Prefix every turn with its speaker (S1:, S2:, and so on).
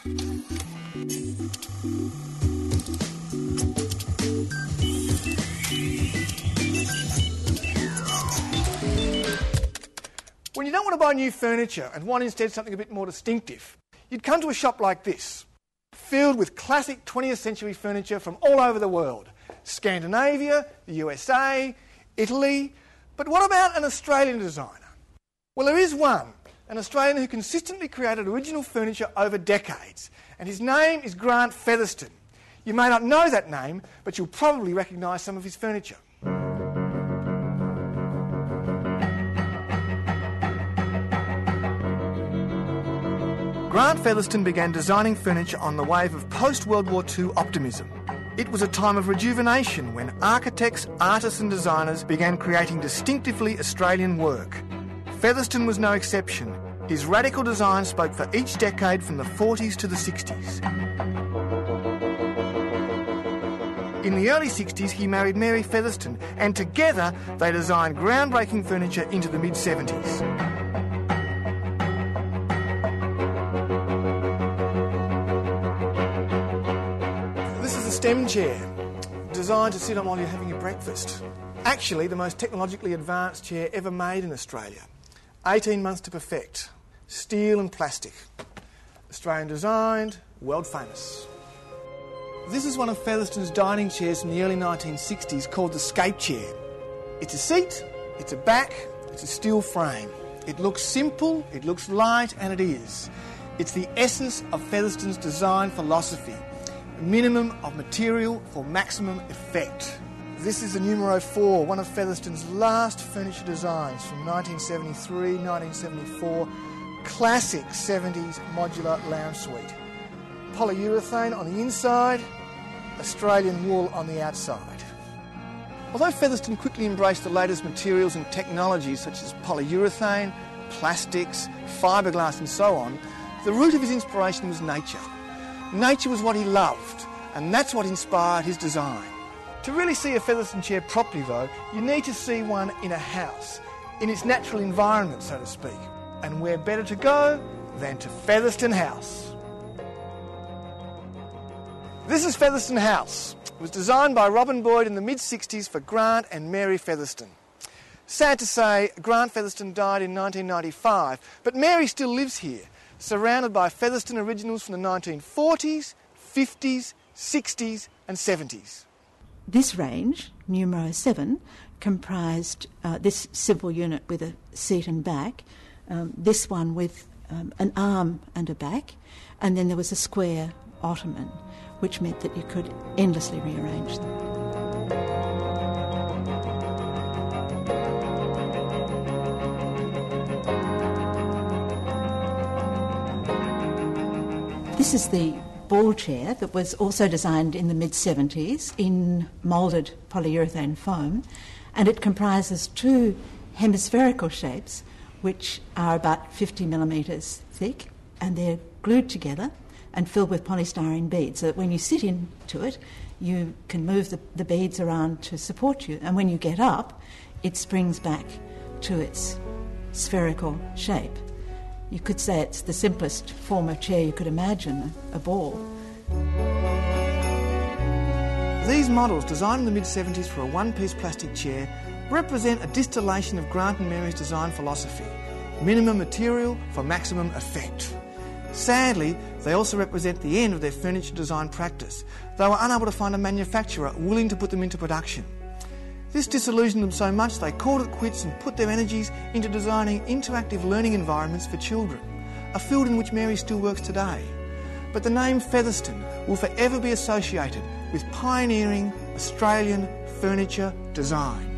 S1: When you don't want to buy new furniture and want instead something a bit more distinctive, you'd come to a shop like this, filled with classic 20th century furniture from all over the world. Scandinavia, the USA, Italy. But what about an Australian designer? Well, there is one, an Australian who consistently created original furniture over decades, and his name is Grant Featherston. You may not know that name, but you'll probably recognise some of his furniture. Grant Featherston began designing furniture on the wave of post-World War II optimism. It was a time of rejuvenation when architects, artists and designers began creating distinctively Australian work. Featherston was no exception. His radical design spoke for each decade from the 40s to the 60s. In the early 60s, he married Mary Featherston, and together they designed groundbreaking furniture into the mid-70s. Stem chair, designed to sit on while you're having your breakfast. Actually, the most technologically advanced chair ever made in Australia. 18 months to perfect. Steel and plastic. Australian designed, world famous. This is one of Featherston's dining chairs from the early 1960s called the Scape chair. It's a seat, it's a back, it's a steel frame. It looks simple, it looks light, and it is. It's the essence of Featherston's design philosophy. Minimum of material for maximum effect. This is the numero 4, one of Featherston's last furniture designs from 1973, 1974. Classic 70s modular lounge suite. Polyurethane on the inside, Australian wool on the outside. Although Featherston quickly embraced the latest materials and technologies such as polyurethane, plastics, fiberglass and so on, the root of his inspiration was nature. Nature was what he loved, and that's what inspired his design. To really see a Featherston chair properly, though, you need to see one in a house, in its natural environment, so to speak. And where better to go than to Featherston House. This is Featherston House. It was designed by Robin Boyd in the mid-60s for Grant and Mary Featherston. Sad to say, Grant Featherston died in 1995, but Mary still lives here, surrounded by Featherston originals from the 1940s, 50s, 60s and 70s.
S2: This range, numero 7, comprised this simple unit with a seat and back, this one with an arm and a back, and then there was a square ottoman, which meant that you could endlessly rearrange them. This is the ball chair that was also designed in the mid-70s in moulded polyurethane foam, and it comprises 2 hemispherical shapes which are about 50 millimetres thick, and they're glued together and filled with polystyrene beads, so that when you sit into it, you can move the beads around to support you, and when you get up, it springs back to its spherical shape. You could say it's the simplest form of chair you could imagine, a ball.
S1: These models, designed in the mid-70s for a one-piece plastic chair, represent a distillation of Grant and Mary's design philosophy. Minimum material for maximum effect. Sadly, they also represent the end of their furniture design practice. They were unable to find a manufacturer willing to put them into production. This disillusioned them so much they called it quits and put their energies into designing interactive learning environments for children, a field in which Mary still works today. But the name Featherston will forever be associated with pioneering Australian furniture design.